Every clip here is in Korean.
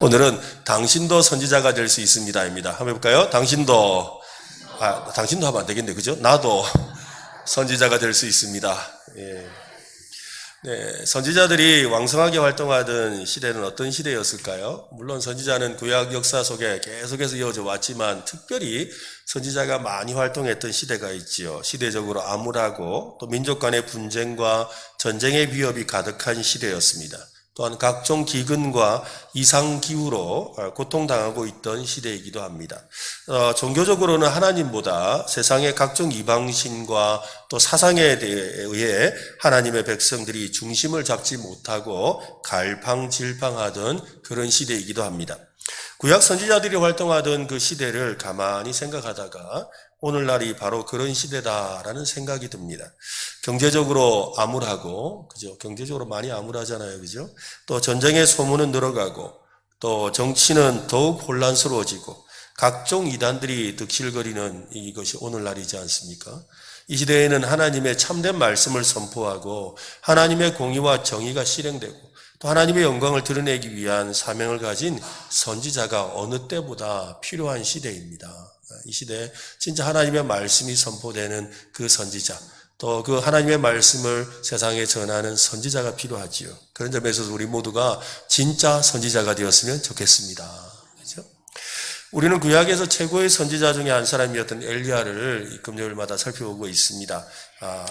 오늘은 당신도 선지자가 될 수 있습니다입니다. 한번 해볼까요? 당신도 하면 안 되겠네, 그죠? 나도 선지자가 될 수 있습니다. 예. 네, 선지자들이 왕성하게 활동하던 시대는 어떤 시대였을까요? 물론 선지자는 구약 역사 속에 계속해서 이어져 왔지만 특별히 선지자가 많이 활동했던 시대가 있지요. 시대적으로 암울하고 또 민족 간의 분쟁과 전쟁의 위협이 가득한 시대였습니다. 또한 각종 기근과 이상기후로 고통당하고 있던 시대이기도 합니다. 종교적으로는 하나님보다 세상의 각종 이방신과 또 사상에 의해 하나님의 백성들이 중심을 잡지 못하고 갈팡질팡하던 그런 시대이기도 합니다. 구약 선지자들이 활동하던 그 시대를 가만히 생각하다가 오늘날이 바로 그런 시대다라는 생각이 듭니다. 경제적으로 암울하고, 그죠? 경제적으로 많이 암울하잖아요, 그죠? 또 전쟁의 소문은 늘어가고, 또 정치는 더욱 혼란스러워지고, 각종 이단들이 득실거리는 이것이 오늘날이지 않습니까? 이 시대에는 하나님의 참된 말씀을 선포하고, 하나님의 공의와 정의가 실행되고, 또 하나님의 영광을 드러내기 위한 사명을 가진 선지자가 어느 때보다 필요한 시대입니다. 이 시대에 진짜 하나님의 말씀이 선포되는 그 선지자, 또 그 하나님의 말씀을 세상에 전하는 선지자가 필요하지요. 그런 점에서 우리 모두가 진짜 선지자가 되었으면 좋겠습니다. 그렇죠? 우리는 구약에서 최고의 선지자 중에 한 사람이었던 엘리야를 금요일마다 살펴보고 있습니다.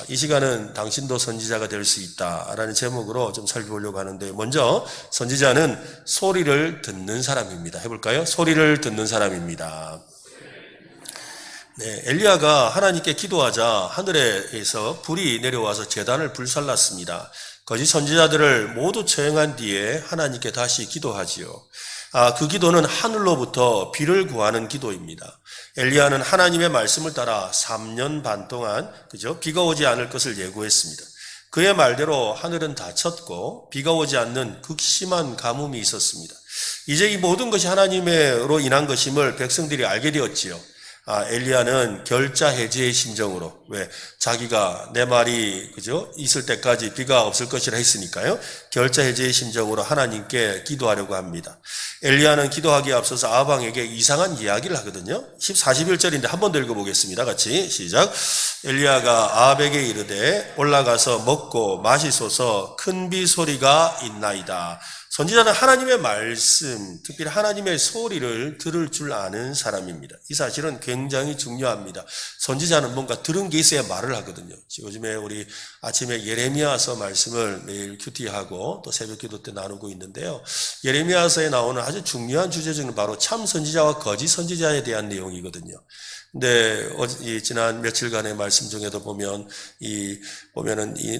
이 시간은 당신도 선지자가 될 수 있다라는 제목으로 좀 살펴보려고 하는데, 먼저 선지자는 소리를 듣는 사람입니다. 해볼까요? 소리를 듣는 사람입니다. 네, 엘리야가 하나님께 기도하자 하늘에서 불이 내려와서 제단을 불살랐습니다. 거짓 선지자들을 모두 처형한 뒤에 하나님께 다시 기도하지요. 그 기도는 하늘로부터 비를 구하는 기도입니다. 엘리야는 하나님의 말씀을 따라 3년 반 동안 비가 오지 않을 것을 예고했습니다. 그의 말대로 하늘은 닫혔고 비가 오지 않는 극심한 가뭄이 있었습니다. 이제 이 모든 것이 하나님으로 인한 것임을 백성들이 알게 되었지요. 엘리야는 결자 해지의 심정으로, 왜? 자기가 내 말이, 있을 때까지 비가 없을 것이라 했으니까요. 결자 해지의 심정으로 하나님께 기도하려고 합니다. 엘리야는 기도하기에 앞서서 아합왕에게 이상한 이야기를 하거든요. 41절인데 한 번 더 읽어보겠습니다. 같이 시작. 엘리야가 아합에게 이르되 올라가서 먹고 마시소서, 큰 비 소리가 있나이다. 선지자는 하나님의 말씀, 특별히 하나님의 소리를 들을 줄 아는 사람입니다. 이 사실은 굉장히 중요합니다. 선지자는 뭔가 들은 게 있어야 말을 하거든요. 요즘에 우리 아침에 예레미야서 말씀을 매일 큐티하고 또 새벽 기도 때 나누고 있는데요. 예레미야서에 나오는 아주 중요한 주제 중에 바로 참 선지자와 거짓 선지자에 대한 내용이거든요. 근데 지난 며칠간의 말씀 중에도 보면은 이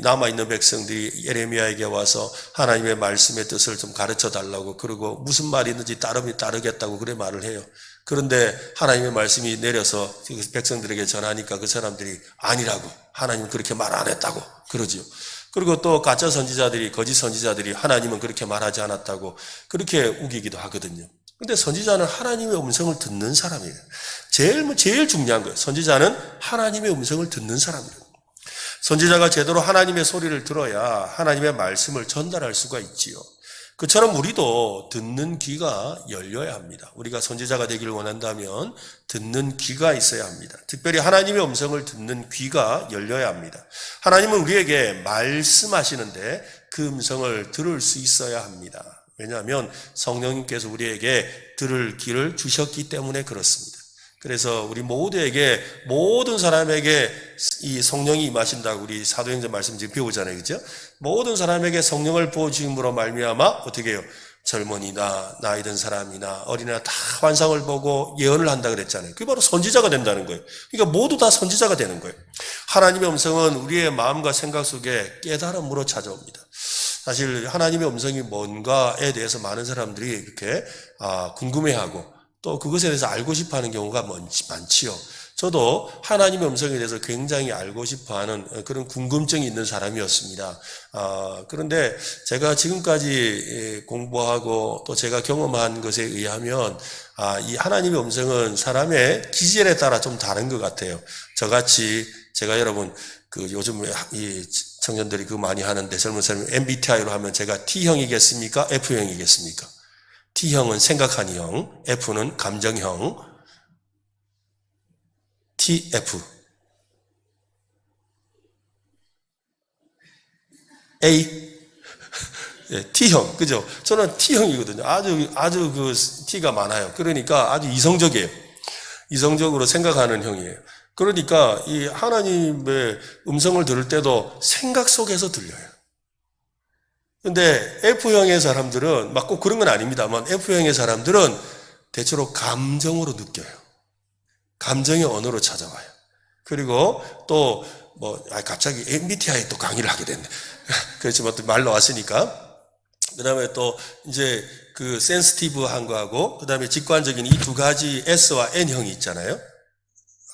남아있는 백성들이 예레미야에게 와서 하나님의 말씀의 뜻을 좀 가르쳐 달라고, 그리고 무슨 말이 있는지 따르겠다고 그래 말을 해요. 그런데 하나님의 말씀이 내려서 백성들에게 전하니까 그 사람들이 아니라고, 하나님은 그렇게 말 안 했다고 그러지요. 그리고 또 가짜 선지자들이, 거짓 선지자들이 하나님은 그렇게 말하지 않았다고 그렇게 우기기도 하거든요. 근데 선지자는 하나님의 음성을 듣는 사람이에요. 제일 중요한 거예요. 선지자는 하나님의 음성을 듣는 사람이에요. 선지자가 제대로 하나님의 소리를 들어야 하나님의 말씀을 전달할 수가 있지요. 그처럼 우리도 듣는 귀가 열려야 합니다. 우리가 선지자가 되기를 원한다면 듣는 귀가 있어야 합니다. 특별히 하나님의 음성을 듣는 귀가 열려야 합니다. 하나님은 우리에게 말씀하시는데 그 음성을 들을 수 있어야 합니다. 왜냐하면 성령님께서 우리에게 들을 귀를 주셨기 때문에 그렇습니다. 그래서 우리 모두에게, 모든 사람에게 이 성령이 임하신다고 우리 사도행전 말씀 지금 배우잖아요. 그죠? 모든 사람에게 성령을 부어주심으로 말미암아 어떻게 해요? 젊은이나 나이 든 사람이나 어린이나 다 환상을 보고 예언을 한다 그랬잖아요. 그게 바로 선지자가 된다는 거예요. 그러니까 모두 다 선지자가 되는 거예요. 하나님의 음성은 우리의 마음과 생각 속에 깨달음으로 찾아옵니다. 사실 하나님의 음성이 뭔가에 대해서 많은 사람들이 이렇게 궁금해하고 또 그것에 대해서 알고 싶어하는 경우가 많지요. 저도 하나님의 음성에 대해서 굉장히 알고 싶어하는 그런 궁금증이 있는 사람이었습니다. 그런데 제가 지금까지 공부하고 또 제가 경험한 것에 의하면 이 하나님의 음성은 사람의 기질에 따라 좀 다른 것 같아요. 저같이 제가 여러분 요즘 이 청년들이 많이 하는데, 젊은 사람이 MBTI로 하면 제가 T형이겠습니까? F형이겠습니까? T형은 생각하는 형, F는 감정형, TF. A. 예, T형, 그죠? 저는 T형이거든요. 아주 그 T가 많아요. 그러니까 아주 이성적이에요. 이성적으로 생각하는 형이에요. 그러니까 이 하나님의 음성을 들을 때도 생각 속에서 들려요. 근데 F형의 사람들은, 막 꼭 그런 건 아닙니다만, F형의 사람들은 대체로 감정으로 느껴요. 감정의 언어로 찾아와요. 그리고 또, 갑자기 MBTI 또 강의를 하게 됐네. 그렇지만 또 말 나왔으니까. 그 다음에 또, 이제 그 센스티브한 거하고, 그 다음에 직관적인 이 두 가지 S와 N형이 있잖아요.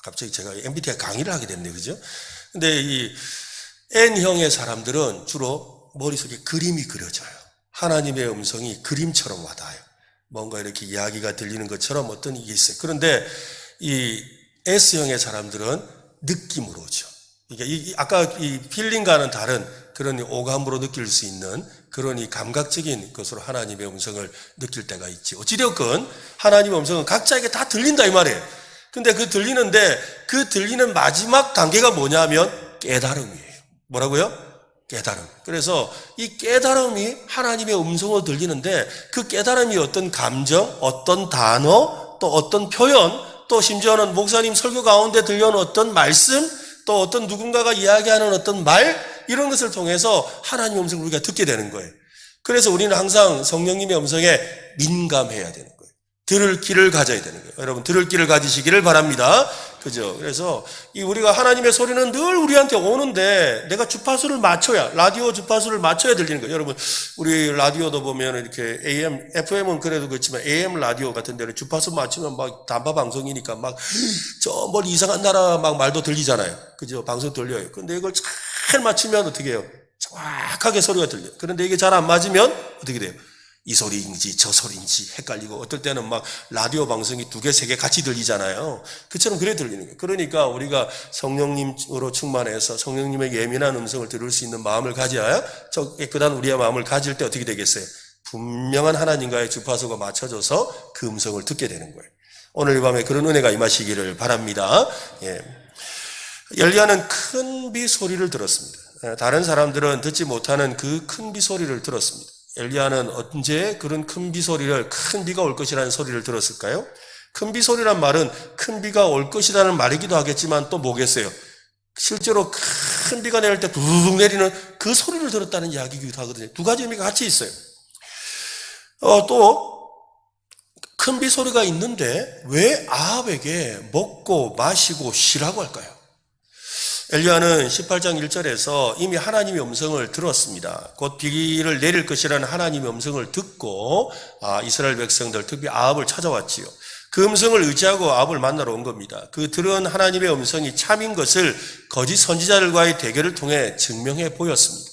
갑자기 제가 MBTI 강의를 하게 됐네, 그죠? 근데 이 N형의 사람들은 주로 머릿속에 그림이 그려져요. 하나님의 음성이 그림처럼 와닿아요. 뭔가 이렇게 이야기가 들리는 것처럼 어떤 이게 있어요. 그런데 이 S형의 사람들은 느낌으로 오죠. 이게 아까 이 필링과는 다른 그런 오감으로 느낄 수 있는 그런 이 감각적인 것으로 하나님의 음성을 느낄 때가 있지. 어찌되었건 하나님의 음성은 각자에게 다 들린다 이 말이에요. 근데 그 들리는 마지막 단계가 뭐냐면 깨달음이에요. 뭐라고요? 깨달음. 그래서 이 깨달음이 하나님의 음성으로 들리는데 그 깨달음이 어떤 감정, 어떤 단어, 또 어떤 표현, 또 심지어는 목사님 설교 가운데 들려오는 어떤 말씀, 또 어떤 누군가가 이야기하는 어떤 말, 이런 것을 통해서 하나님의 음성을 우리가 듣게 되는 거예요. 그래서 우리는 항상 성령님의 음성에 민감해야 되는 거예요. 들을 귀를 가져야 되는 거예요. 여러분, 들을 귀를 가지시기를 바랍니다. 그죠? 그래서 우리가 하나님의 소리는 늘 우리한테 오는데 내가 주파수를 맞춰야, 라디오 주파수를 맞춰야 들리는 거예요. 여러분, 우리 라디오도 보면 이렇게 AM, FM은 그래도 그렇지만 AM 라디오 같은 데는 주파수 맞추면 막 단파 방송이니까 막 저 멀리 이상한 나라 막 말도 들리잖아요. 그죠? 방송 들려요. 근데 이걸 잘 맞추면 어떻게 해요? 정확하게 소리가 들려요. 그런데 이게 잘 안 맞으면 어떻게 돼요? 이 소리인지 저 소리인지 헷갈리고 어떨 때는 막 라디오 방송이 2개, 3개 같이 들리잖아요. 그처럼 그래 들리는 거예요. 그러니까 우리가 성령님으로 충만해서 성령님의 예민한 음성을 들을 수 있는 마음을 가져야 저 깨끗한 우리의 마음을 가질 때 어떻게 되겠어요? 분명한 하나님과의 주파수가 맞춰져서 그 음성을 듣게 되는 거예요. 오늘 이 밤에 그런 은혜가 임하시기를 바랍니다. 예. 엘리야는 큰 비 소리를 들었습니다. 다른 사람들은 듣지 못하는 그 큰 비 소리를 들었습니다. 엘리야는 언제 그런 큰 비 소리를, 큰 비가 올 것이라는 소리를 들었을까요? 큰 비 소리란 말은 큰 비가 올 것이라는 말이기도 하겠지만 또 뭐겠어요? 실제로 큰 비가 내릴 때 부르륵 내리는 그 소리를 들었다는 이야기이기도 하거든요. 두 가지 의미가 같이 있어요. 또 큰 비 소리가 있는데 왜 아합에게 먹고 마시고 쉬라고 할까요? 엘리야는 18장 1절에서 이미 하나님의 음성을 들었습니다. 곧 비를 내릴 것이라는 하나님의 음성을 듣고 이스라엘 백성들, 특히 아합을 찾아왔지요. 그 음성을 의지하고 아합을 만나러 온 겁니다. 그 들은 하나님의 음성이 참인 것을 거짓 선지자들과의 대결을 통해 증명해 보였습니다.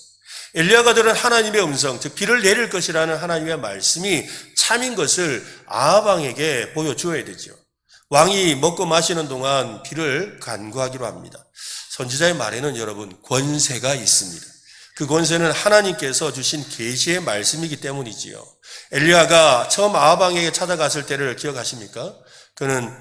엘리야가 들은 하나님의 음성, 즉 비를 내릴 것이라는 하나님의 말씀이 참인 것을 아합 왕에게 보여주어야 되죠. 왕이 먹고 마시는 동안 비를 간구하기로 합니다. 선지자의 말에는 여러분 권세가 있습니다. 그 권세는 하나님께서 주신 계시의 말씀이기 때문이지요. 엘리야가 처음 아합 왕에게 찾아갔을 때를 기억하십니까? 그는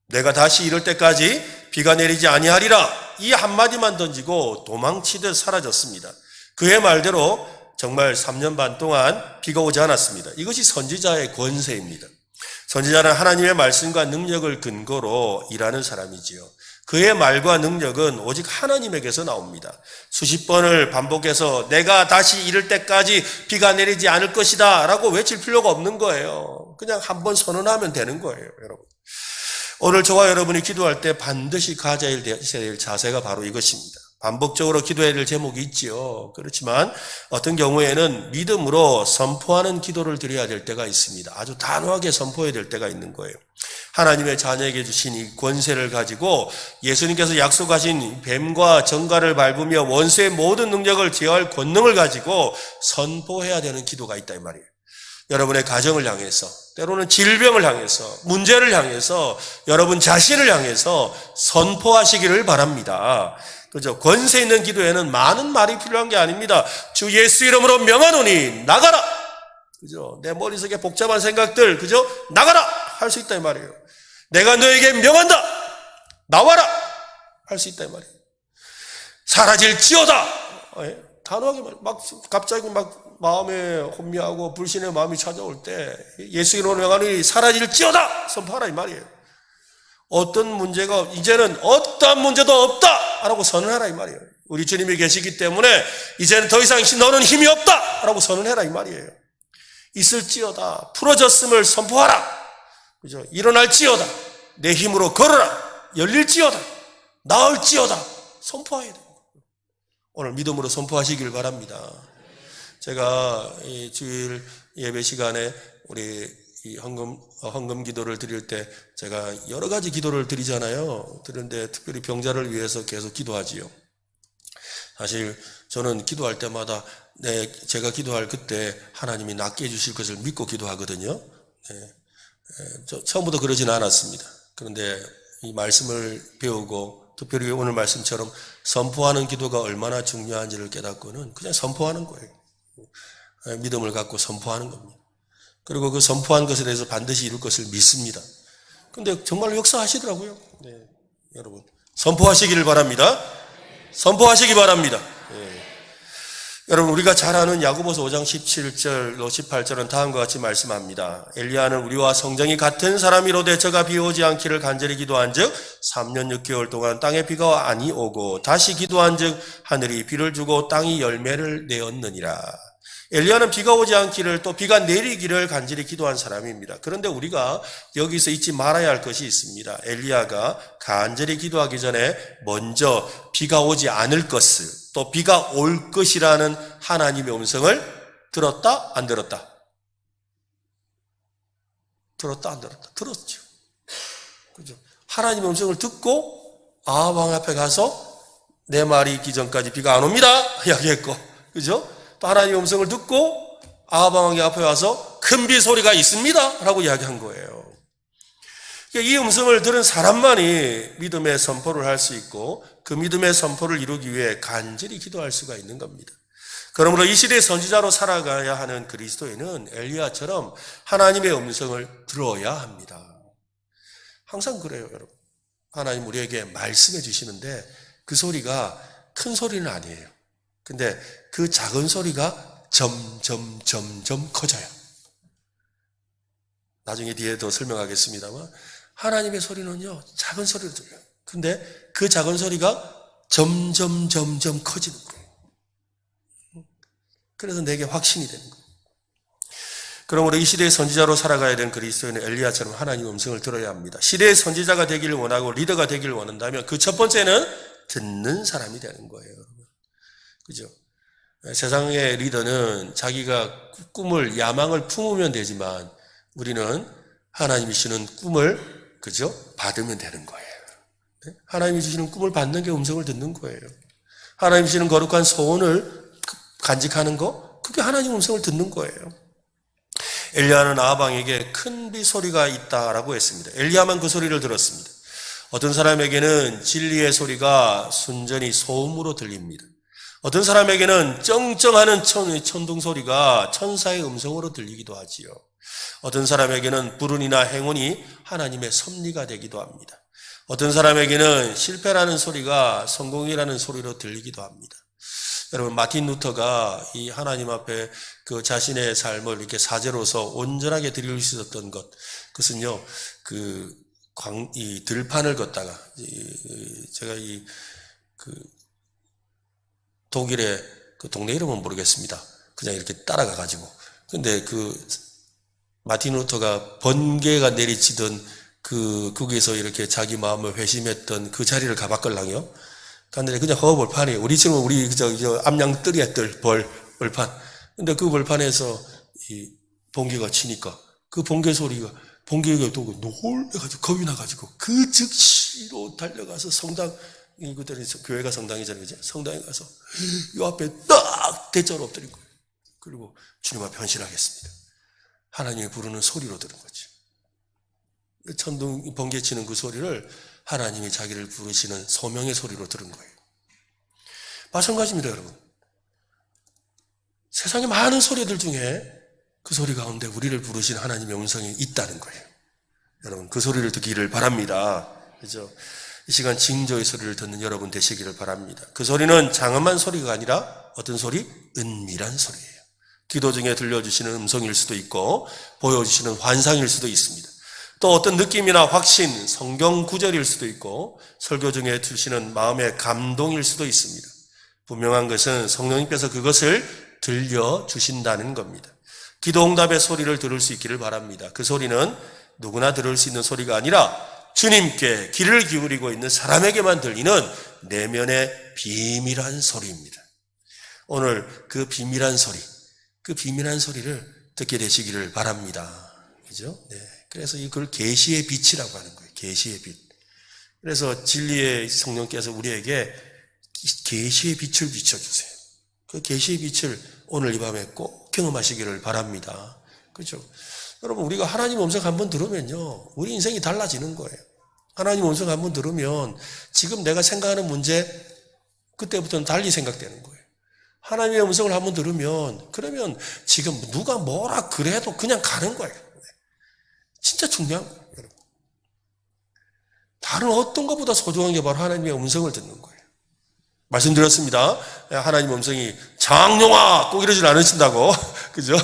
내가 다시 이럴 때까지 비가 내리지 아니하리라 이 한마디만 던지고 도망치듯 사라졌습니다. 그의 말대로 정말 3년 반 동안 비가 오지 않았습니다. 이것이 선지자의 권세입니다. 선지자는 하나님의 말씀과 능력을 근거로 일하는 사람이지요. 그의 말과 능력은 오직 하나님에게서 나옵니다. 수십 번을 반복해서 내가 다시 이럴 때까지 비가 내리지 않을 것이다 라고 외칠 필요가 없는 거예요. 그냥 한번 선언하면 되는 거예요, 여러분. 오늘 저와 여러분이 기도할 때 반드시 가져야 될 자세가 바로 이것입니다. 반복적으로 기도해야 될 제목이 있지요. 그렇지만 어떤 경우에는 믿음으로 선포하는 기도를 드려야 될 때가 있습니다. 아주 단호하게 선포해야 될 때가 있는 거예요. 하나님의 자녀에게 주신 이 권세를 가지고 예수님께서 약속하신 뱀과 정갈을 밟으며 원수의 모든 능력을 제어할 권능을 가지고 선포해야 되는 기도가 있다 이 말이에요. 여러분의 가정을 향해서, 때로는 질병을 향해서, 문제를 향해서, 여러분 자신을 향해서 선포하시기를 바랍니다. 그죠? 권세 있는 기도에는 많은 말이 필요한 게 아닙니다. 주 예수 이름으로 명하노니 나가라! 그죠? 내 머릿속에 복잡한 생각들, 그죠? 나가라! 할 수 있다 이 말이에요. 내가 너에게 명한다! 나와라! 할 수 있다 이 말이에요. 사라질지어다! 단호하게 막 갑자기 막 마음에 혼미하고 불신의 마음이 찾아올 때 예수 이름으로 명하니 사라질지어다! 선포하라 이 말이에요. 어떤 문제가 이제는 어떠한 문제도 없다! 라고 선언하라 이 말이에요. 우리 주님이 계시기 때문에 이제는 더 이상 너는 힘이 없다! 라고 선언해라 이 말이에요. 있을지어다. 풀어졌음을 선포하라. 그죠? 일어날지어다. 내 힘으로 걸어라. 열릴지어다. 나을지어다. 선포해야 됩니다. 오늘 믿음으로 선포하시길 바랍니다. 제가 이 주일 예배 시간에 우리 이 헌금 기도를 드릴 때 제가 여러 가지 기도를 드리잖아요. 그런데 특별히 병자를 위해서 계속 기도하지요. 사실 저는 기도할 때마다 제가 기도할 그때 하나님이 낫게 해주실 것을 믿고 기도하거든요. 처음부터 그러지는 않았습니다. 그런데 이 말씀을 배우고 특별히 오늘 말씀처럼 선포하는 기도가 얼마나 중요한지를 깨닫고는 그냥 선포하는 거예요. 믿음을 갖고 선포하는 겁니다. 그리고 그 선포한 것에 대해서 반드시 이룰 것을 믿습니다. 그런데 정말 역사하시더라고요. 여러분 선포하시기를 바랍니다. 선포하시기 바랍니다. 여러분 우리가 잘 아는 야고보서 5장 17절로 18절은 다음과 같이 말씀합니다. 엘리야는 우리와 성정이 같은 사람이로되 저가 비 오지 않기를 간절히 기도한즉 3년 6개월 동안 땅에 비가 아니 오고 다시 기도한즉 하늘이 비를 주고 땅이 열매를 내었느니라. 엘리야는 비가 오지 않기를 또 비가 내리기를 간절히 기도한 사람입니다. 그런데 우리가 여기서 잊지 말아야 할 것이 있습니다. 엘리야가 간절히 기도하기 전에 먼저 비가 오지 않을 것을 또 비가 올 것이라는 하나님의 음성을 들었다? 안 들었다? 들었다? 안 들었다? 들었죠. 그죠? 하나님의 음성을 듣고 아합 왕 앞에 가서 내 말이 있기 전까지 비가 안 옵니다. 이야기했고, 그죠? 또 하나님의 음성을 듣고 아합 왕의 앞에 와서 큰 비 소리가 있습니다. 라고 이야기한 거예요. 이 음성을 들은 사람만이 믿음의 선포를 할 수 있고 그 믿음의 선포를 이루기 위해 간절히 기도할 수가 있는 겁니다. 그러므로 이 시대의 선지자로 살아가야 하는 그리스도인은 엘리야처럼 하나님의 음성을 들어야 합니다. 항상 그래요, 여러분. 하나님 우리에게 말씀해 주시는데 그 소리가 큰 소리는 아니에요. 근데 그 작은 소리가 점점 커져요. 나중에 뒤에 더 설명하겠습니다만 하나님의 소리는요 작은 소리로 들려요. 근데 그 작은 소리가 점점 커지는 거예요. 그래서 내게 확신이 되는 거예요. 그러므로 이 시대의 선지자로 살아가야 되는 그리스도인은 엘리야처럼 하나님의 음성을 들어야 합니다. 시대의 선지자가 되기를 원하고 리더가 되기를 원한다면 그 첫 번째는 듣는 사람이 되는 거예요. 그죠? 세상의 리더는 자기가 꿈을, 야망을 품으면 되지만 우리는 하나님이 주시는 꿈을, 그죠? 받으면 되는 거예요. 하나님이 주시는 꿈을 받는 게 음성을 듣는 거예요. 하나님이 주시는 거룩한 소원을 간직하는 거, 그게 하나님 음성을 듣는 거예요. 엘리야는 아합 왕에게 큰 비 소리가 있다라고 했습니다. 엘리야만 그 소리를 들었습니다. 어떤 사람에게는 진리의 소리가 순전히 소음으로 들립니다. 어떤 사람에게는 쩡쩡하는 천둥 소리가 천사의 음성으로 들리기도 하지요. 어떤 사람에게는 불운이나 행운이 하나님의 섭리가 되기도 합니다. 어떤 사람에게는 실패라는 소리가 성공이라는 소리로 들리기도 합니다. 여러분, 마틴 루터가 이 하나님 앞에 그 자신의 삶을 이렇게 사제로서 온전하게 드릴 수 있었던 것, 그것은요, 이 들판을 걷다가, 제가 독일의 그 동네 이름은 모르겠습니다. 그냥 이렇게 따라가가지고. 근데 마틴 루터가 번개가 내리치던 거기서 이렇게 자기 마음을 회심했던 그 자리를 가봤걸랑요. 근데 그냥 허벌판이에요. 우리처럼 저 암양뜰이야, 벌판. 근데 그 벌판에서 이 번개가 치니까 그 번개가 또 놀래가지고 겁이 나가지고 그 즉시로 달려가서 그때는 교회가 성당이잖아요. 그죠? 성당에 가서 이 앞에 딱 대자로 엎드린 거예요. 그리고 주님 앞에 헌신하겠습니다. 하나님이 부르는 소리로 들은 거죠. 천둥, 번개 치는 그 소리를 하나님이 자기를 부르시는 소명의 소리로 들은 거예요. 마찬가지입니다, 여러분. 세상의 많은 소리들 중에 그 소리 가운데 우리를 부르신 하나님의 음성이 있다는 거예요. 여러분, 그 소리를 듣기를 바랍니다. 그죠? 이 시간 징조의 소리를 듣는 여러분 되시기를 바랍니다. 그 소리는 장엄한 소리가 아니라 어떤 소리? 은밀한 소리예요. 기도 중에 들려주시는 음성일 수도 있고 보여주시는 환상일 수도 있습니다. 또 어떤 느낌이나 확신, 성경 구절일 수도 있고 설교 중에 주시는 마음의 감동일 수도 있습니다. 분명한 것은 성령님께서 그것을 들려주신다는 겁니다. 기도응답의 소리를 들을 수 있기를 바랍니다. 그 소리는 누구나 들을 수 있는 소리가 아니라 주님께 귀를 기울이고 있는 사람에게만 들리는 내면의 비밀한 소리입니다. 오늘 그 비밀한 소리를 듣게 되시기를 바랍니다. 그죠? 네. 그래서 이걸 계시의 빛이라고 하는 거예요. 계시의 빛. 그래서 진리의 성령께서 우리에게 계시의 빛을 비춰주세요. 그 계시의 빛을 오늘 이 밤에 꼭 경험하시기를 바랍니다. 그렇죠? 여러분, 우리가 하나님 음성 한번 들으면요, 우리 인생이 달라지는 거예요. 하나님 음성 한번 들으면 지금 내가 생각하는 문제 그때부터는 달리 생각되는 거예요. 하나님의 음성을 한번 들으면 그러면 지금 누가 뭐라 그래도 그냥 가는 거예요. 진짜 중요한 거예요, 여러분. 다른 어떤 것보다 소중한 게 바로 하나님의 음성을 듣는 거예요. 말씀드렸습니다. 하나님 음성이 장용아 꼭 이러진 않으신다고. 그죠?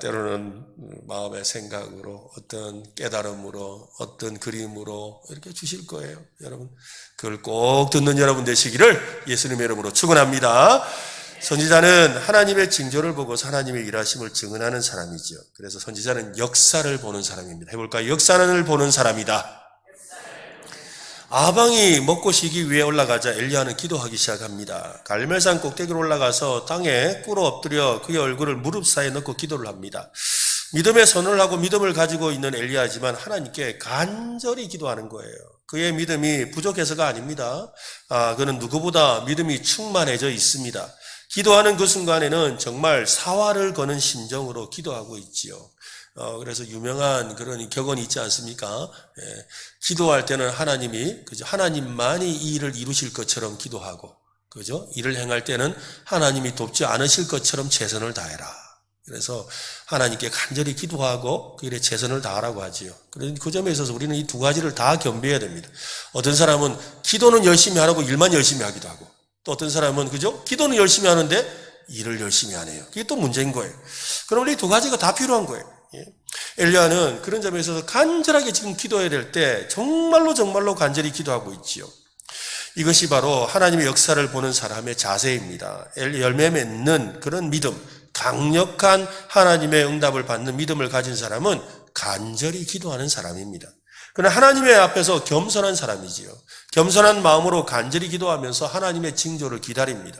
때로는 마음의 생각으로, 어떤 깨달음으로, 어떤 그림으로 이렇게 주실 거예요. 여러분, 그걸 꼭 듣는 여러분 되시기를 예수님의 이름으로 축원합니다. 선지자는 하나님의 징조를 보고서 하나님의 일하심을 증언하는 사람이죠. 그래서 선지자는 역사를 보는 사람입니다. 해볼까요? 역사를 보는 사람이다. 아방이 먹고 쉬기 위해 올라가자 엘리야는 기도하기 시작합니다. 갈멜산 꼭대기로 올라가서 땅에 꿇어 엎드려 그의 얼굴을 무릎 사이에 넣고 기도를 합니다. 믿음의 선언을 하고 믿음을 가지고 있는 엘리야지만 하나님께 간절히 기도하는 거예요. 그의 믿음이 부족해서가 아닙니다. 그는 누구보다 믿음이 충만해져 있습니다. 기도하는 그 순간에는 정말 사활을 거는 심정으로 기도하고 있지요. 그래서 유명한 그런 격언이 있지 않습니까? 기도할 때는 하나님이, 그죠? 하나님만이 이 일을 이루실 것처럼 기도하고, 그죠? 일을 행할 때는 하나님이 돕지 않으실 것처럼 최선을 다해라. 그래서 하나님께 간절히 기도하고 그 일에 최선을 다하라고 하지요. 그런 그 점에 있어서 우리는 이 두 가지를 다 겸비해야 됩니다. 어떤 사람은 기도는 열심히 하라고 일만 열심히 하기도 하고, 또 어떤 사람은, 그죠? 기도는 열심히 하는데 일을 열심히 안 해요. 그게 또 문제인 거예요. 그럼 우리 두 가지가 다 필요한 거예요. 엘리야는 그런 점에 있어서 간절하게 지금 기도해야 될 때 정말로 간절히 기도하고 있지요. 이것이 바로 하나님의 역사를 보는 사람의 자세입니다. 열매 맺는 그런 믿음, 강력한 하나님의 응답을 받는 믿음을 가진 사람은 간절히 기도하는 사람입니다. 그러나 하나님의 앞에서 겸손한 사람이지요. 겸손한 마음으로 간절히 기도하면서 하나님의 징조를 기다립니다.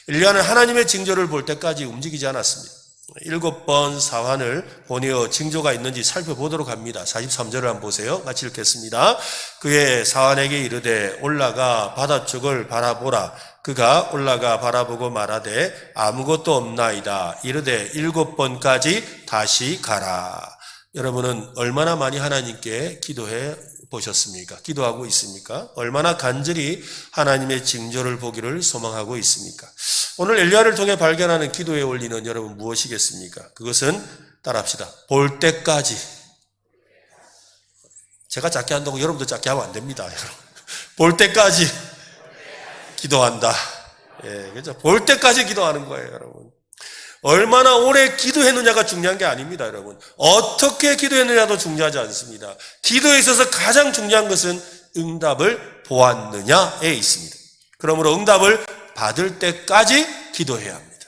엘리야는 하나님의 징조를 볼 때까지 움직이지 않았습니다. 7번 사환을 보내어 징조가 있는지 살펴보도록 합니다. 43절을 한번 보세요. 같이 읽겠습니다. 그의 사환에게 이르되 올라가 바다쪽을 바라보라. 그가 올라가 바라보고 말하되 아무것도 없나이다. 이르되 7번까지 다시 가라. 여러분은 얼마나 많이 하나님께 기도해 보셨습니까? 기도하고 있습니까? 얼마나 간절히 하나님의 징조를 보기를 소망하고 있습니까? 오늘 엘리야를 통해 발견하는 기도의 원리는 여러분 무엇이겠습니까? 그것은 따라합시다. 볼 때까지. 제가 작게 한다고 여러분도 작게 하면 안 됩니다. 여러분. 볼 때까지 기도한다. 예, 그렇죠? 볼 때까지 기도하는 거예요, 여러분. 얼마나 오래 기도했느냐가 중요한 게 아닙니다, 여러분. 어떻게 기도했느냐도 중요하지 않습니다. 기도에 있어서 가장 중요한 것은 응답을 보았느냐에 있습니다. 그러므로 응답을 받을 때까지 기도해야 합니다.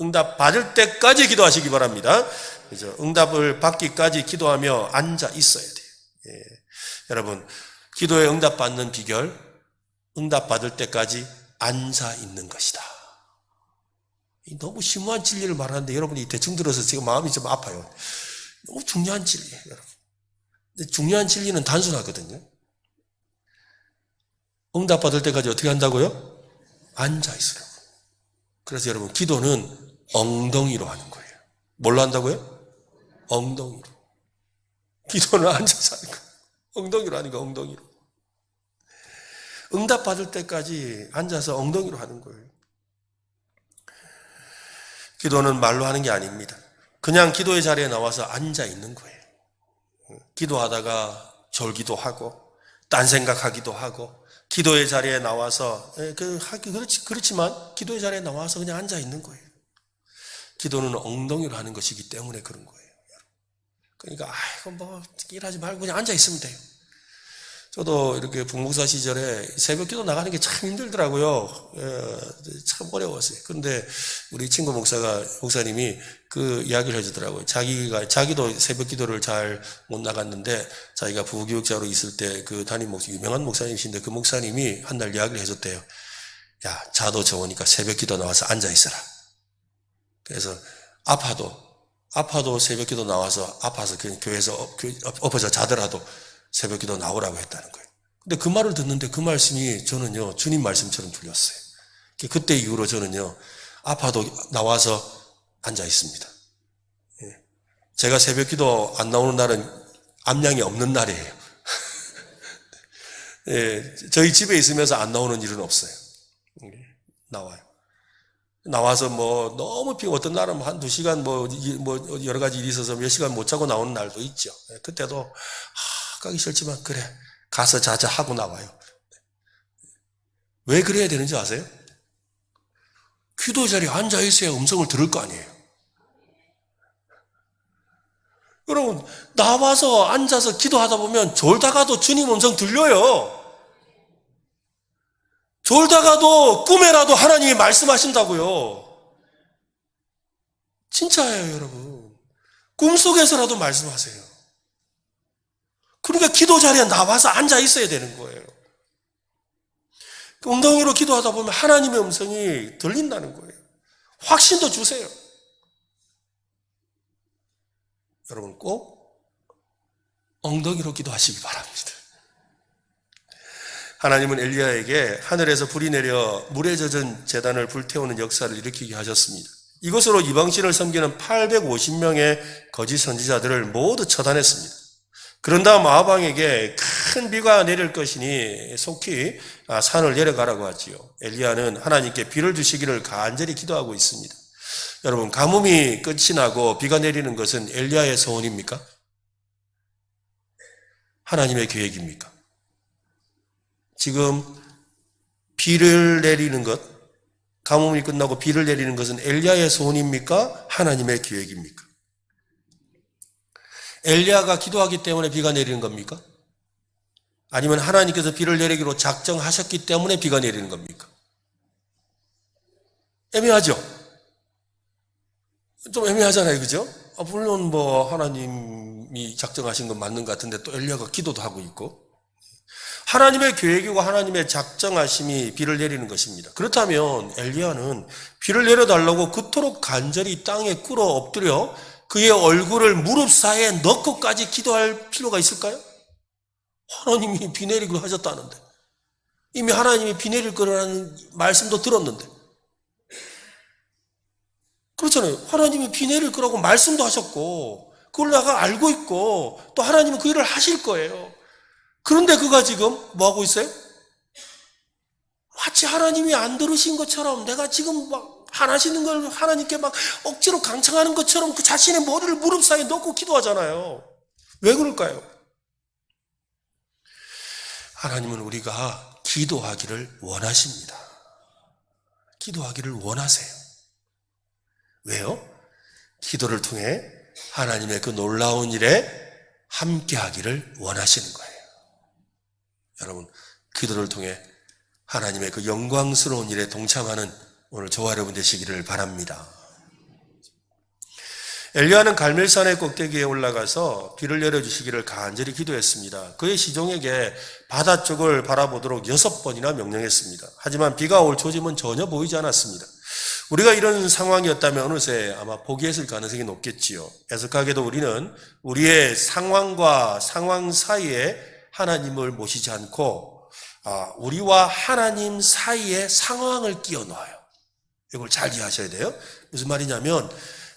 응답 받을 때까지 기도하시기 바랍니다. 그죠? 응답을 받기까지 기도하며 앉아 있어야 돼요. 여러분, 기도에 응답 받는 비결, 응답 받을 때까지 앉아 있는 것이다. 너무 심오한 진리를 말하는데 여러분이 대충 들어서 지금 마음이 좀 아파요. 너무 중요한 진리예요, 여러분. 근데 중요한 진리는 단순하거든요. 응답 받을 때까지 어떻게 한다고요? 앉아 있으라고. 그래서 여러분, 기도는 엉덩이로 하는 거예요. 뭘로 한다고요? 엉덩이로. 기도는 앉아서 하는 거예요. 엉덩이로 하니까 엉덩이로. 응답 받을 때까지 앉아서 엉덩이로 하는 거예요. 기도는 말로 하는 게 아닙니다. 그냥 기도의 자리에 나와서 앉아 있는 거예요. 기도하다가 졸기도 하고 딴 생각하기도 하고 기도의 자리에 나와서 그렇지만 기도의 자리에 나와서 그냥 앉아 있는 거예요. 기도는 엉덩이로 하는 것이기 때문에 그런 거예요. 그러니까 뭐 일하지 말고 그냥 앉아 있으면 돼요. 저도 이렇게 북목사 시절에 새벽 기도 나가는 게 참 힘들더라고요. 참 어려웠어요. 그런데 우리 친구 목사님이 그 이야기를 해주더라고요. 자기도 새벽 기도를 잘 못 나갔는데 자기가 부교육자로 있을 때 그 담임 유명한 목사님이신데 그 목사님이 한 날 이야기를 해줬대요. 야, 자도 좋으니까 새벽 기도 나와서 앉아 있어라. 그래서 아파도 새벽 기도 나와서 아파서 그냥 교회에서 엎어져 자더라도 새벽 기도 나오라고 했다는 거예요. 근데 그 말을 듣는데 그 말씀이 저는요, 주님 말씀처럼 들렸어요. 그때 이후로 저는요, 아파도 나와서 앉아 있습니다. 제가 새벽 기도 안 나오는 날은 암양이 없는 날이에요. 저희 집에 있으면서 안 나오는 일은 없어요. 나와요. 나와서 뭐 너무 어떤 날은 한 2시간 뭐 여러 가지 일이 있어서 몇 시간 못 자고 나오는 날도 있죠. 그때도 가기 싫지만 그래 가서 자자 하고 나와요. 왜 그래야 되는지 아세요? 기도 자리에 앉아 있어야 음성을 들을 거 아니에요. 여러분, 나와서 앉아서 기도하다 보면 졸다가도 주님 음성 들려요. 졸다가도 꿈에라도 하나님이 말씀하신다고요. 진짜예요, 여러분. 꿈속에서라도 말씀하세요. 그러니까 기도 자리에 나와서 앉아 있어야 되는 거예요. 엉덩이로 기도하다 보면 하나님의 음성이 들린다는 거예요. 확신도 주세요. 여러분 꼭 엉덩이로 기도하시기 바랍니다. 하나님은 엘리야에게 하늘에서 불이 내려 물에 젖은 제단을 불태우는 역사를 일으키게 하셨습니다. 이것으로 이방신을 섬기는 850명의 거짓 선지자들을 모두 처단했습니다. 그런 다음 아합 왕에게 큰 비가 내릴 것이니 속히 산을 내려가라고 하지요. 엘리야는 하나님께 비를 주시기를 간절히 기도하고 있습니다. 여러분, 가뭄이 끝이 나고 비가 내리는 것은 엘리야의 소원입니까? 하나님의 계획입니까? 지금 비를 내리는 것, 가뭄이 끝나고 비를 내리는 것은 엘리야의 소원입니까? 하나님의 계획입니까? 엘리야가 기도하기 때문에 비가 내리는 겁니까? 아니면 하나님께서 비를 내리기로 작정하셨기 때문에 비가 내리는 겁니까? 애매하죠? 좀 애매하잖아요, 그죠? 물론 뭐 하나님이 작정하신 건 맞는 것 같은데 또 엘리야가 기도도 하고 있고, 하나님의 계획이고 하나님의 작정하심이 비를 내리는 것입니다. 그렇다면 엘리야는 비를 내려달라고 그토록 간절히 땅에 꿇어 엎드려 그의 얼굴을 무릎 사이에 넣고까지 기도할 필요가 있을까요? 하나님이 비 내리기로 하셨다는데, 이미 하나님이 비 내릴 거라는 말씀도 들었는데, 그렇잖아요. 하나님이 비 내릴 거라고 말씀도 하셨고 그걸 내가 알고 있고 또 하나님은 그 일을 하실 거예요. 그런데 그가 지금 뭐 하고 있어요? 마치 하나님이 안 들으신 것처럼, 내가 지금 막 안 하시는 걸 하나님께 막 억지로 강청하는 것처럼 그 자신의 머리를 무릎 사이에 넣고 기도하잖아요. 왜 그럴까요? 하나님은 우리가 기도하기를 원하십니다. 기도하기를 원하세요. 왜요? 기도를 통해 하나님의 그 놀라운 일에 함께하기를 원하시는 거예요. 여러분, 기도를 통해 하나님의 그 영광스러운 일에 동참하는 오늘 저와 여러분 되시기를 바랍니다. 엘리야는 갈멜산의 꼭대기에 올라가서 비를 내려주시기를 간절히 기도했습니다. 그의 시종에게 바다 쪽을 바라보도록 6번이나 명령했습니다. 하지만 비가 올 조짐은 전혀 보이지 않았습니다. 우리가 이런 상황이었다면 어느새 아마 포기했을 가능성이 높겠지요. 애석하게도 우리는 우리의 상황과 상황 사이에 하나님을 모시지 않고 우리와 하나님 사이에 상황을 끼워 넣어요. 이걸 잘 이해하셔야 돼요. 무슨 말이냐면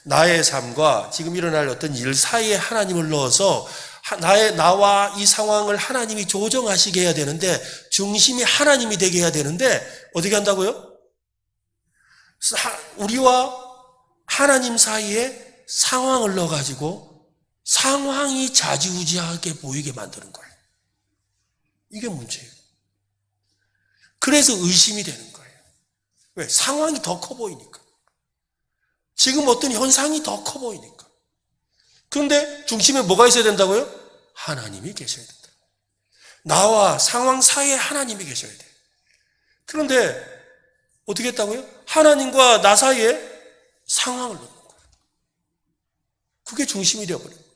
나의 삶과 지금 일어날 어떤 일 사이에 하나님을 넣어서 나와 이 상황을 하나님이 조정하시게 해야 되는데, 중심이 하나님이 되게 해야 되는데 어떻게 한다고요? 우리와 하나님 사이에 상황을 넣어가지고 상황이 좌지우지하게 보이게 만드는 거예요. 이게 문제예요. 그래서 의심이 되는 거예요. 왜? 상황이 더 커 보이니까. 지금 어떤 현상이 더 커 보이니까. 그런데 중심에 뭐가 있어야 된다고요? 하나님이 계셔야 된다. 나와 상황 사이에 하나님이 계셔야 돼요. 그런데 어떻게 했다고요? 하나님과 나 사이에 상황을 놓는 거예요. 그게 중심이 되어버린 거예요.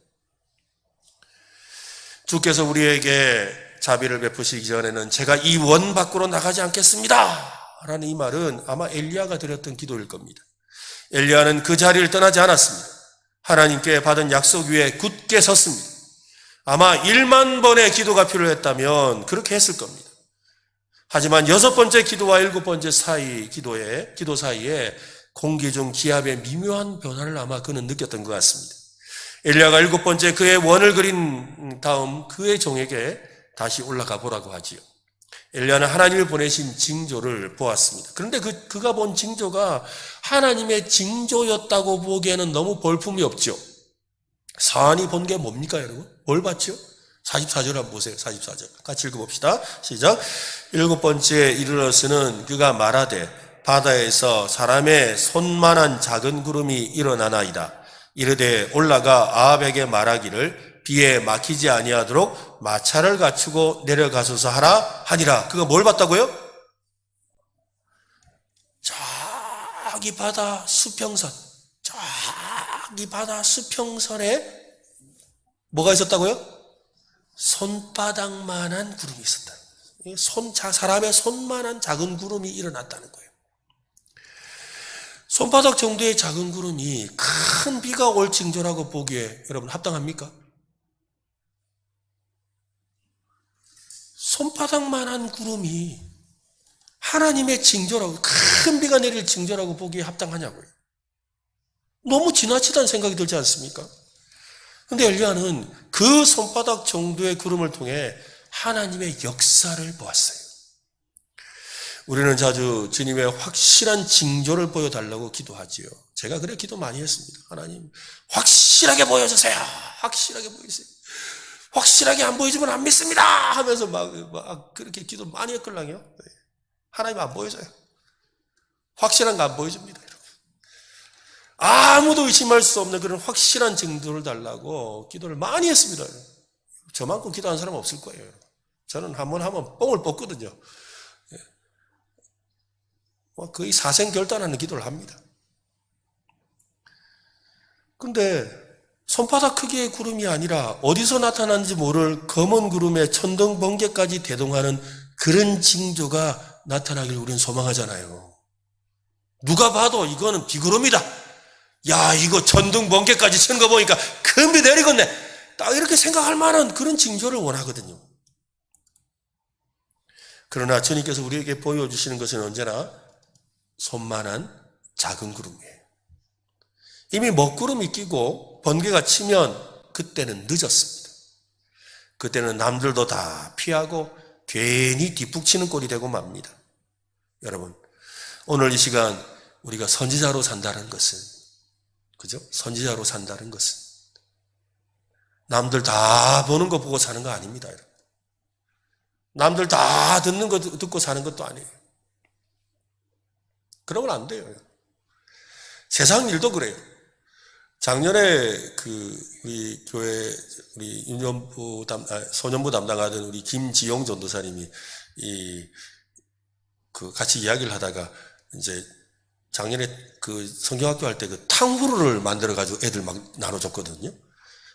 주께서 우리에게 자비를 베푸시기 전에는 제가 이 원 밖으로 나가지 않겠습니다 라는 이 말은 아마 엘리야가 드렸던 기도일 겁니다. 엘리야는 그 자리를 떠나지 않았습니다. 하나님께 받은 약속 위에 굳게 섰습니다. 아마 1만 번의 기도가 필요했다면 그렇게 했을 겁니다. 하지만 6번째 기도와 7번째 기도 사이에 공기 중 기압의 미묘한 변화를 아마 그는 느꼈던 것 같습니다. 엘리야가 7번째 그의 원을 그린 다음 그의 종에게 다시 올라가 보라고 하지요. 엘리야는 하나님이 보내신 징조를 보았습니다. 그런데 그가 본 징조가 하나님의 징조였다고 보기에는 너무 볼품이 없죠. 사안이 본 게 뭡니까 여러분? 뭘 봤죠? 44절 한번 보세요. 44절 같이 읽어봅시다. 시작. 7번째에 이르러서는 그가 말하되 바다에서 사람의 손만한 작은 구름이 일어나나이다. 이르되 올라가 아합에게 말하기를 비에 막히지 아니하도록 마차를 갖추고 내려가소서 하라 하니라. 그가 뭘 봤다고요? 저기 바다 수평선, 저기 바다 수평선에 뭐가 있었다고요? 손바닥만한 구름이 있었다. 사람의 손만한 작은 구름이 일어났다는 거예요. 손바닥 정도의 작은 구름이 큰 비가 올 징조라고 보기에 여러분 합당합니까? 손바닥만한 구름이 하나님의 징조라고, 큰 비가 내릴 징조라고 보기에 합당하냐고요. 너무 지나치다는 생각이 들지 않습니까? 그런데 엘리야는 그 손바닥 정도의 구름을 통해 하나님의 역사를 보았어요. 우리는 자주 주님의 확실한 징조를 보여달라고 기도하지요. 제가 그래 기도 많이 했습니다. 하나님 확실하게 보여주세요. 확실하게 보여주세요. 확실하게 안 보여주면 안 믿습니다 하면서 막 그렇게 기도 많이 했걸랑요. 하나님 안 보여줘요. 확실한 거 안 보여줍니다. 여러분. 아무도 의심할 수 없는 그런 확실한 징조를 달라고 기도를 많이 했습니다. 저만큼 기도한 사람 없을 거예요. 저는 한번 하면 뽕을 뽑거든요. 거의 사생결단하는 기도를 합니다. 근데 손바닥 크기의 구름이 아니라 어디서 나타나는지 모를 검은 구름에 천둥 번개까지 대동하는 그런 징조가 나타나길 우리는 소망하잖아요. 누가 봐도 이거는 비구름이다. 야, 이거 천둥 번개까지 치는 거 보니까 큰 비 내리겠네. 딱 이렇게 생각할 만한 그런 징조를 원하거든요. 그러나 주님께서 우리에게 보여주시는 것은 언제나 손만한 작은 구름이에요. 이미 먹구름이 끼고 번개가 치면 그때는 늦었습니다. 그때는 남들도 다 피하고 괜히 뒷북치는 꼴이 되고 맙니다. 여러분, 오늘 이 시간 우리가 선지자로 산다는 것은, 그죠? 선지자로 산다는 것은 남들 다 보는 거 보고 사는 거 아닙니다. 여러분. 남들 다 듣는 거 듣고 사는 것도 아니에요. 그러면 안 돼요. 세상 일도 그래요. 작년에 우리 교회 우리 소년부 담당하던 우리 김지용 전도사님이 같이 이야기를 하다가 이제 작년에 성경학교 할 때 탕후루를 만들어 가지고 애들 막 나눠줬거든요.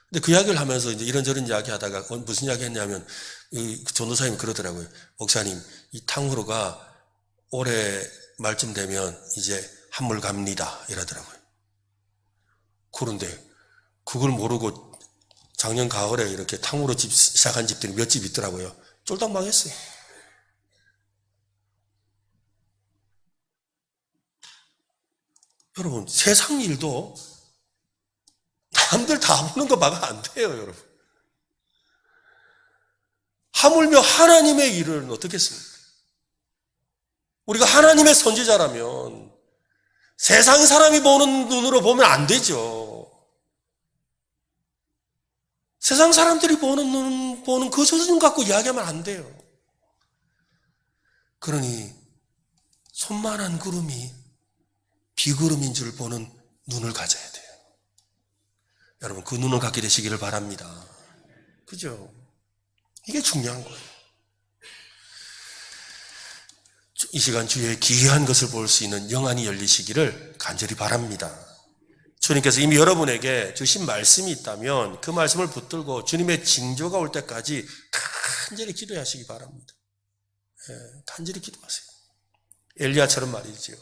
근데 그 이야기를 하면서 이제 이런저런 이야기 하다가 무슨 이야기 했냐면 이 전도사님이 그러더라고요. 목사님, 이 탕후루가 올해 말쯤 되면 이제 한물 갑니다. 이러더라고요. 그런데 그걸 모르고 작년 가을에 이렇게 탕후루 집 시작한 집들이 몇 집 있더라고요. 쫄딱 망했어요. 여러분, 세상 일도 남들 다 보는 거 봐가 안 돼요, 여러분. 하물며 하나님의 일은 어떻게 했습니까? 우리가 하나님의 선지자라면 세상 사람이 보는 눈으로 보면 안 되죠. 세상 사람들이 보는 그 수준 갖고 이야기하면 안 돼요. 그러니 손만한 구름이 비구름인 줄 보는 눈을 가져야 돼요. 여러분, 그 눈을 갖게 되시기를 바랍니다. 그죠? 이게 중요한 거예요. 이 시간 주의 기이한 것을 볼 수 있는 영안이 열리시기를 간절히 바랍니다. 주님께서 이미 여러분에게 주신 말씀이 있다면 그 말씀을 붙들고 주님의 징조가 올 때까지 간절히 기도하시기 바랍니다. 간절히 기도하세요. 엘리야처럼 말이지요.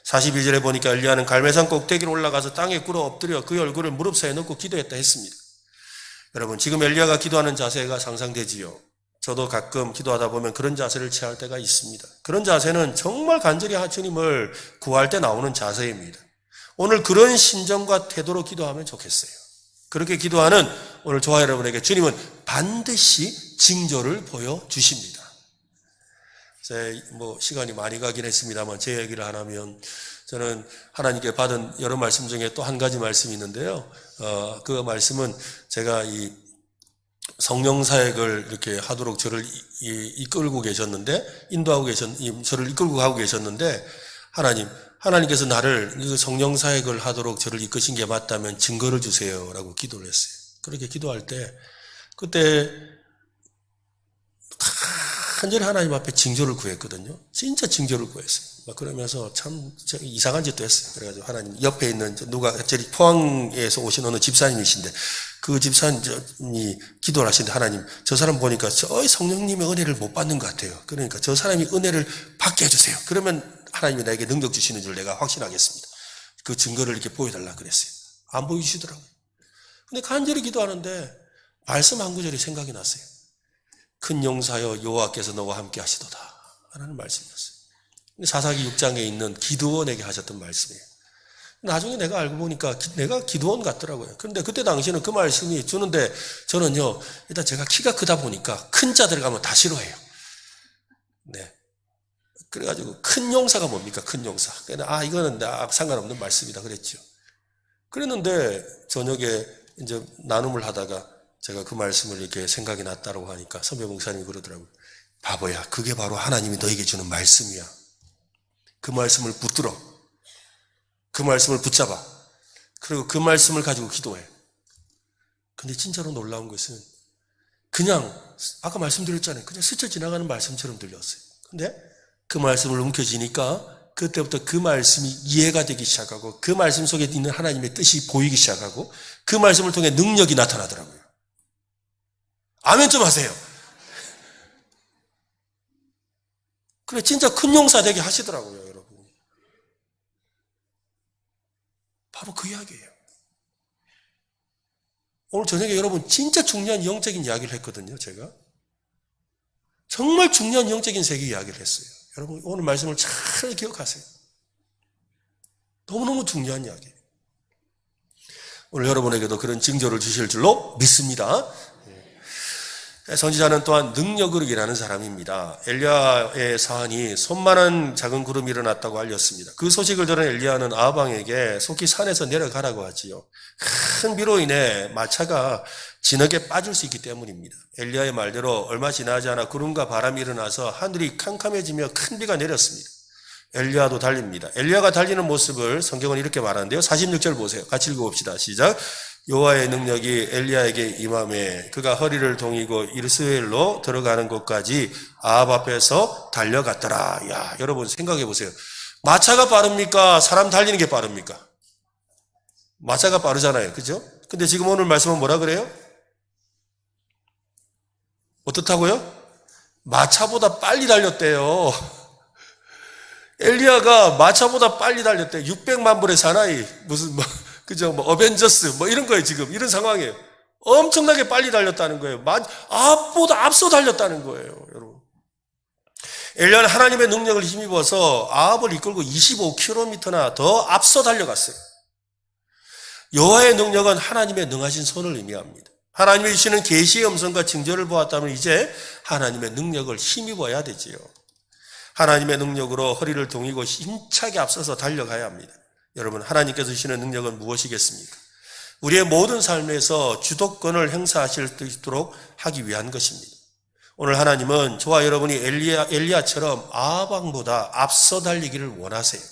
42절에 보니까 엘리야는 갈멜산 꼭대기로 올라가서 땅에 꿇어 엎드려 그 얼굴을 무릎 사이에 넣고 기도했다 했습니다. 여러분, 지금 엘리야가 기도하는 자세가 상상되지요. 저도 가끔 기도하다 보면 그런 자세를 취할 때가 있습니다. 그런 자세는 정말 간절히 주님을 구할 때 나오는 자세입니다. 오늘 그런 심정과 태도로 기도하면 좋겠어요. 그렇게 기도하는 오늘 저와 여러분에게 주님은 반드시 징조를 보여주십니다. 시간이 많이 가긴 했습니다만 제 얘기를 하면 저는 하나님께 받은 여러 말씀 중에 또 한 가지 말씀이 있는데요. 그 말씀은 제가 이 성령 사역을 이렇게 하도록 저를 이끌고 계셨는데, 저를 이끌고 가고 계셨는데, 하나님께서 나를 성령 사역을 하도록 저를 이끄신 게 맞다면 증거를 주세요라고 기도를 했어요. 그렇게 기도할 때, 그때 간절히 하나님 앞에 징조를 구했거든요. 진짜 징조를 구했어요. 막 그러면서 참 이상한 짓도 했어요. 그래가지고 하나님 옆에 있는 저희 포항에서 오신 어느 집사님이신데 그 집사님이 기도를 하시는데, 하나님, 저 사람 보니까 저희 성령님의 은혜를 못 받는 것 같아요. 그러니까 저 사람이 은혜를 받게 해주세요. 그러면 하나님이 나에게 능력 주시는 줄 내가 확신하겠습니다. 그 증거를 이렇게 보여달라 그랬어요. 안 보여주시더라고요. 근데 간절히 기도하는데 말씀 한 구절이 생각이 났어요. 큰 용사여 여호와께서 너와 함께 하시도다 라는 말씀이었어요. 사사기 6장에 있는 기드온에게 하셨던 말씀이에요. 나중에 내가 알고 보니까 내가 기드온 같더라고요. 그런데 그때 당시에는 그 말씀이 주는데 저는요, 일단 제가 키가 크다 보니까 큰 자 들어가면 다 싫어해요. 네. 그래가지고 큰 용사가 뭡니까? 큰 용사. 이거는 나 상관없는 말씀이다 그랬죠. 그랬는데 저녁에 이제 나눔을 하다가 제가 그 말씀을 이렇게 생각이 났다고 하니까 선배 목사님이 그러더라고요. 바보야, 그게 바로 하나님이 너에게 주는 말씀이야. 그 말씀을 붙들어. 그 말씀을 붙잡아. 그리고 그 말씀을 가지고 기도해. 근데 진짜로 놀라운 것은 그냥 아까 말씀드렸잖아요. 그냥 스쳐 지나가는 말씀처럼 들렸어요. 근데 그 말씀을 움켜쥐니까 그때부터 그 말씀이 이해가 되기 시작하고 그 말씀 속에 있는 하나님의 뜻이 보이기 시작하고 그 말씀을 통해 능력이 나타나더라고요. 아멘 좀 하세요. 그래, 진짜 큰 용사 되게 하시더라고요, 여러분. 바로 그 이야기예요. 오늘 저녁에 여러분 진짜 중요한 영적인 이야기를 했거든요, 제가. 정말 중요한 영적인 세계 이야기를 했어요. 여러분 오늘 말씀을 잘 기억하세요. 너무너무 중요한 이야기예요. 오늘 여러분에게도 그런 징조를 주실 줄로 믿습니다. 선지자는 또한 능력으로 일하는 사람입니다. 엘리야의 사안이 손만한 작은 구름이 일어났다고 알렸습니다. 그 소식을 들은 엘리야는 아합 왕에게 속히 산에서 내려가라고 하지요. 큰 비로 인해 마차가 진흙에 빠질 수 있기 때문입니다. 엘리야의 말대로 얼마 지나지 않아 구름과 바람이 일어나서 하늘이 캄캄해지며 큰 비가 내렸습니다. 엘리야도 달립니다. 엘리야가 달리는 모습을 성경은 이렇게 말하는데요. 46절 보세요. 같이 읽어봅시다. 시작. 여호와의 능력이 엘리야에게 임하매 그가 허리를 동이고 이스라엘로 들어가는 곳까지 아합 앞에서 달려갔더라. 야, 여러분 생각해 보세요. 마차가 빠릅니까? 사람 달리는 게 빠릅니까? 마차가 빠르잖아요. 그죠? 근데 지금 오늘 말씀은 뭐라 그래요? 어떻다고요? 마차보다 빨리 달렸대요. 엘리야가 마차보다 빨리 달렸대요. 600만 불의 사나이, 그죠? 어벤져스, 이런 거예요, 지금. 이런 상황이에요. 엄청나게 빨리 달렸다는 거예요. 아합보다 앞서 달렸다는 거예요, 여러분. 엘리야는 하나님의 능력을 힘입어서 아합을 이끌고 25km나 더 앞서 달려갔어요. 여호와의 능력은 하나님의 능하신 손을 의미합니다. 하나님이 주시는 계시의 음성과 징조를 보았다면 이제 하나님의 능력을 힘입어야 되지요. 하나님의 능력으로 허리를 동이고 힘차게 앞서서 달려가야 합니다. 여러분, 하나님께서 주시는 능력은 무엇이겠습니까? 우리의 모든 삶에서 주도권을 행사하실 수 있도록 하기 위한 것입니다. 오늘 하나님은 저와 여러분이 엘리야처럼 아합왕보다 앞서 달리기를 원하세요.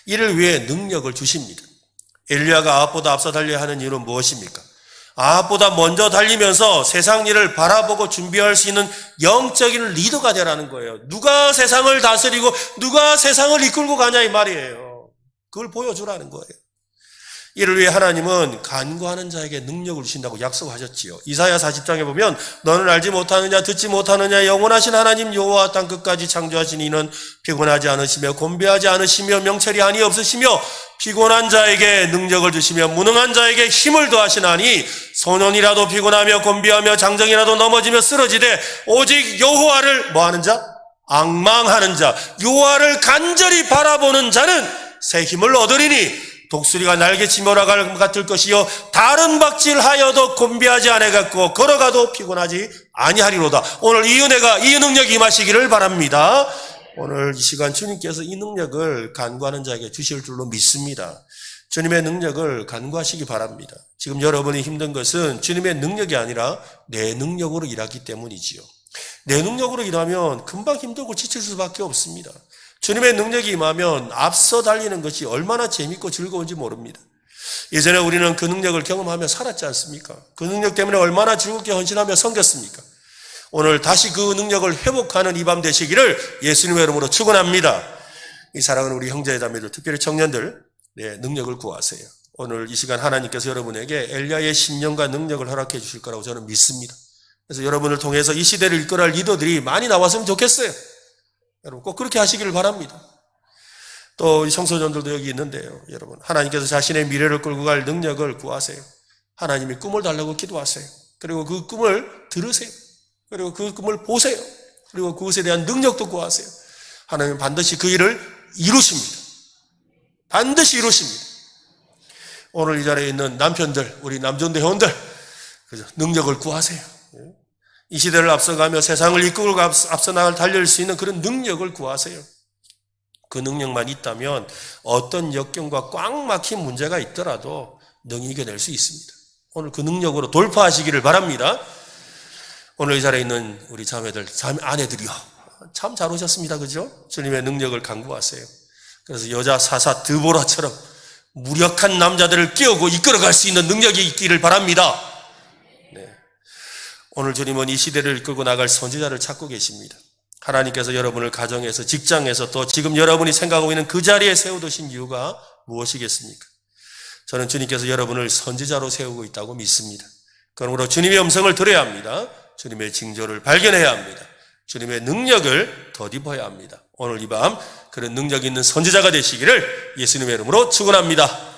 이를 위해 능력을 주십니다. 엘리야가 아합보다 앞서 달려야 하는 이유는 무엇입니까? 아합보다 먼저 달리면서 세상 일을 바라보고 준비할 수 있는 영적인 리더가 되라는 거예요. 누가 세상을 다스리고 누가 세상을 이끌고 가냐 이 말이에요. 그걸 보여주라는 거예요. 이를 위해 하나님은 간구하는 자에게 능력을 주신다고 약속하셨지요. 이사야 40장에 보면 너는 알지 못하느냐 듣지 못하느냐 영원하신 하나님 여호와 땅 끝까지 창조하신 이는 피곤하지 않으시며 곤배하지 않으시며 명철이 한이 없으시며 피곤한 자에게 능력을 주시며 무능한 자에게 힘을 더하시나니 소년이라도 피곤하며 곤비하며 장정이라도 넘어지며 쓰러지되 오직 여호와를 뭐하는 자? 앙망하는 자, 여호와를 간절히 바라보는 자는 새 힘을 얻으리니 독수리가 날개치며 올라갈 것 같을 것이요 다른 박질하여도 곤비하지 않아갖고 걸어가도 피곤하지 아니하리로다. 오늘 이 은혜가 이 능력이 임하시기를 바랍니다. 오늘 이 시간 주님께서 이 능력을 간구하는 자에게 주실 줄로 믿습니다. 주님의 능력을 간구하시기 바랍니다. 지금 여러분이 힘든 것은 주님의 능력이 아니라 내 능력으로 일하기 때문이지요. 내 능력으로 일하면 금방 힘들고 지칠 수밖에 없습니다. 주님의 능력이 임하면 앞서 달리는 것이 얼마나 재밌고 즐거운지 모릅니다. 예전에 우리는 그 능력을 경험하며 살았지 않습니까? 그 능력 때문에 얼마나 즐겁게 헌신하며 섬겼습니까? 오늘 다시 그 능력을 회복하는 이 밤 되시기를 예수님의 이름으로 축원합니다. 이 사랑하는 우리 형제자매들, 특별히 청년들, 능력을 구하세요. 오늘 이 시간 하나님께서 여러분에게 엘리야의 신령과 능력을 허락해 주실 거라고 저는 믿습니다. 그래서 여러분을 통해서 이 시대를 이끌어갈 리더들이 많이 나왔으면 좋겠어요. 여러분 꼭 그렇게 하시기를 바랍니다. 또 이 청소년들도 여기 있는데요. 여러분 하나님께서 자신의 미래를 끌고 갈 능력을 구하세요. 하나님이 꿈을 달라고 기도하세요. 그리고 그 꿈을 들으세요. 그리고 그 꿈을 보세요. 그리고 그것에 대한 능력도 구하세요. 하나님은 반드시 그 일을 이루십니다. 반드시 이루십니다. 오늘 이 자리에 있는 남편들, 우리 남전대 회원들 능력을 구하세요. 이 시대를 앞서가며 세상을 이끌고 앞서 나갈 달릴 수 있는 그런 능력을 구하세요. 그 능력만 있다면 어떤 역경과 꽉 막힌 문제가 있더라도 능히 이겨낼 수 있습니다. 오늘 그 능력으로 돌파하시기를 바랍니다. 오늘 이 자리에 있는 우리 자매들, 아내들이요. 참 잘 오셨습니다. 그죠? 주님의 능력을 간구하세요. 그래서 여자 사사 드보라처럼 무력한 남자들을 깨우고 이끌어갈 수 있는 능력이 있기를 바랍니다. 오늘 주님은 이 시대를 이끌고 나갈 선지자를 찾고 계십니다. 하나님께서 여러분을 가정에서 직장에서 또 지금 여러분이 생각하고 있는 그 자리에 세워두신 이유가 무엇이겠습니까? 저는 주님께서 여러분을 선지자로 세우고 있다고 믿습니다. 그러므로 주님의 음성을 들어야 합니다. 주님의 징조를 발견해야 합니다. 주님의 능력을 덧입어야 합니다. 오늘 이 밤 그런 능력 있는 선지자가 되시기를 예수님의 이름으로 축원합니다.